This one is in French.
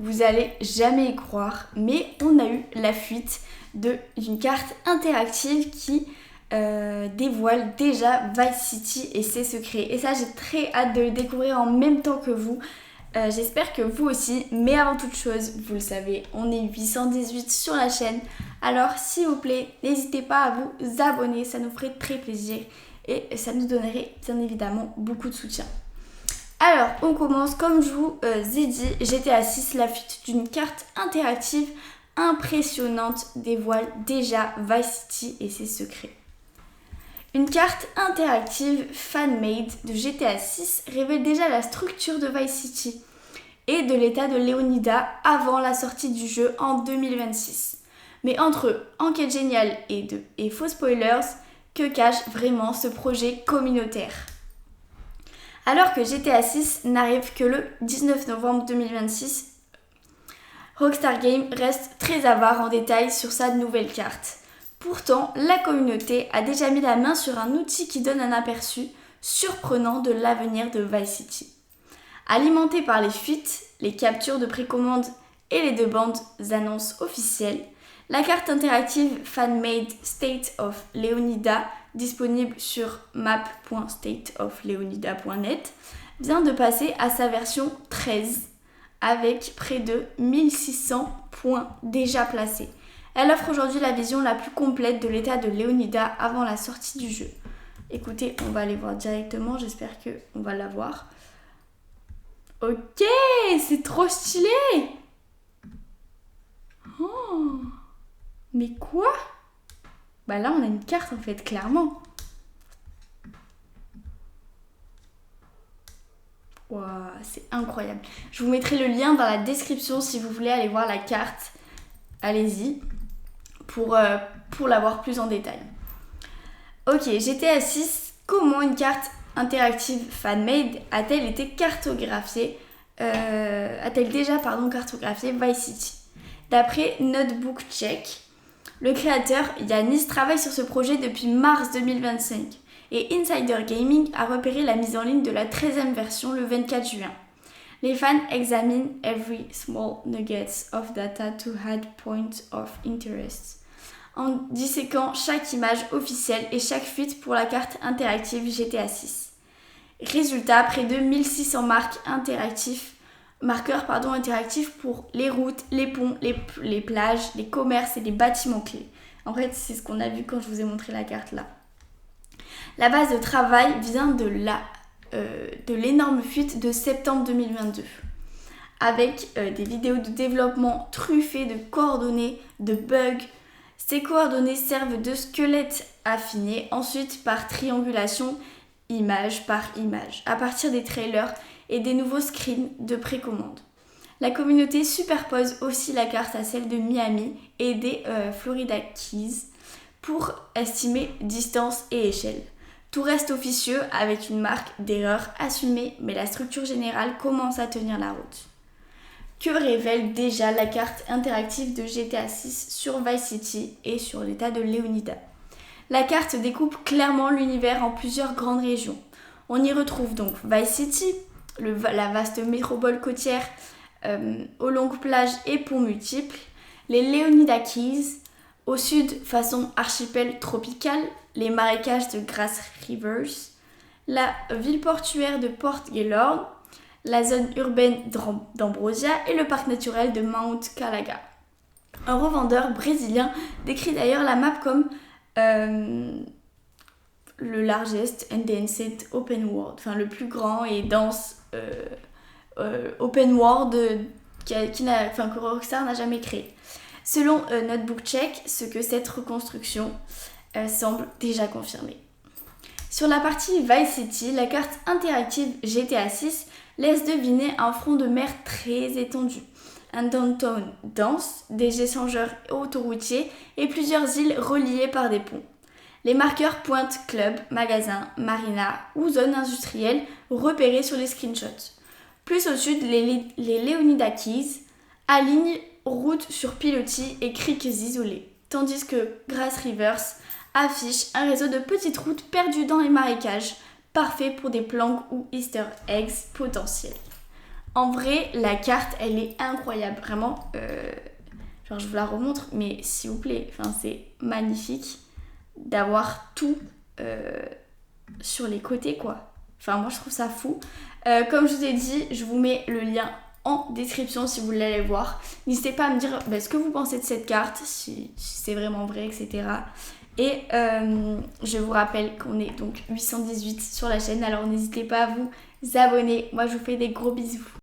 vous allez jamais y croire, mais on a eu la fuite d'une carte interactive qui dévoile déjà Vice City et ses secrets. Et ça, j'ai très hâte de le découvrir en même temps que vous. J'espère que vous aussi, mais avant toute chose, vous le savez, on est 818 sur la chaîne. Alors s'il vous plaît, n'hésitez pas à vous abonner, ça nous ferait très plaisir et ça nous donnerait bien évidemment beaucoup de soutien. Alors on commence, comme je vous ai dit, GTA 6, la fuite d'une carte interactive impressionnante dévoile déjà Vice City et ses secrets. Une carte interactive fan-made de GTA 6 révèle déjà la structure de Vice City et de l'état de Leonida avant la sortie du jeu en 2026. Mais entre enquête géniale et faux spoilers, que cache vraiment ce projet communautaire ? Alors que GTA 6 n'arrive que le 19 novembre 2026, Rockstar Games reste très avare en détails sur sa nouvelle carte. Pourtant, la communauté a déjà mis la main sur un outil qui donne un aperçu surprenant de l'avenir de Vice City. Alimenté par les fuites, les captures de précommande et les deux bandes annonces officielles, la carte interactive fan-made State of Leonida, disponible sur map.stateofleonida.net, vient de passer à sa version 13 avec près de 1600 points déjà placés. Elle offre aujourd'hui la vision la plus complète de l'état de Leonida avant la sortie du jeu. Écoutez, on va aller voir directement, j'espère qu'on va la voir. Ok, c'est trop stylé! Oh, mais quoi? Bah là, on a une carte en fait, clairement. Wow, c'est incroyable. Je vous mettrai le lien dans la description si vous voulez aller voir la carte. Allez-y. Pour la voir plus en détail. Ok, GTA 6, comment une carte interactive fan-made a-t-elle été cartographiée a-t-elle déjà cartographié Vice City? D'après Notebook Check, le créateur Yanis travaille sur ce projet depuis mars 2025 et Insider Gaming a repéré la mise en ligne de la 13e version le 24 juin. Les fans examinent every small nuggets of data to add points of interest, en disséquant chaque image officielle et chaque fuite pour la carte interactive GTA 6. Résultat, près de 1600 marqueurs interactifs pour les routes, les ponts, les plages, les commerces et les bâtiments clés. En fait, c'est ce qu'on a vu quand je vous ai montré la carte là. La base de travail vient de l'énorme fuite de septembre 2022, avec des vidéos de développement truffées de coordonnées, de bugs. Ces coordonnées servent de squelette affiné, ensuite par triangulation, image par image, à partir des trailers et des nouveaux screens de précommande. La communauté superpose aussi la carte à celle de Miami et des Florida Keys pour estimer distance et échelle. Tout reste officieux avec une marque d'erreur assumée, mais la structure générale commence à tenir la route. Que révèle déjà la carte interactive de GTA 6 sur Vice City et sur l'état de Leonida? La carte découpe clairement l'univers en plusieurs grandes régions. On y retrouve donc Vice City, la vaste métropole côtière aux longues plages et ponts multiples, les Leonida Keys, au sud façon archipel tropical, les marécages de Grass Rivers, la ville portuaire de Port Gaylord, la zone urbaine d'Ambrosia et le parc naturel de Mount Calaga. Un revendeur brésilien décrit d'ailleurs la map comme le largest and densest open world, enfin le plus grand et dense open world que Rockstar n'a jamais créé. Selon Notebook Check, ce que cette reconstruction semble déjà confirmée. Sur la partie Vice City, la carte interactive GTA 6 laisse deviner un front de mer très étendu, un downtown dense, des échangeurs autoroutiers et plusieurs îles reliées par des ponts. Les marqueurs pointent clubs, magasins, marinas ou zones industrielles repérées sur les screenshots. Plus au sud, les Leonida Keys alignent routes sur pilotis et criques isolées, tandis que Grass Rivers affiche un réseau de petites routes perdues dans les marécages, parfait pour des planques ou easter eggs potentiels. En vrai, la carte, elle est incroyable. Vraiment, genre je vous la remontre, mais s'il vous plaît, enfin, c'est magnifique d'avoir tout sur les côtés, quoi. Enfin, moi, je trouve ça fou. Comme je vous ai dit, je vous mets le lien en description si vous voulez aller voir. N'hésitez pas à me dire ce que vous pensez de cette carte, si c'est vraiment vrai, etc. Et je vous rappelle qu'on est donc 818 sur la chaîne, alors n'hésitez pas à vous abonner. Moi, je vous fais des gros bisous.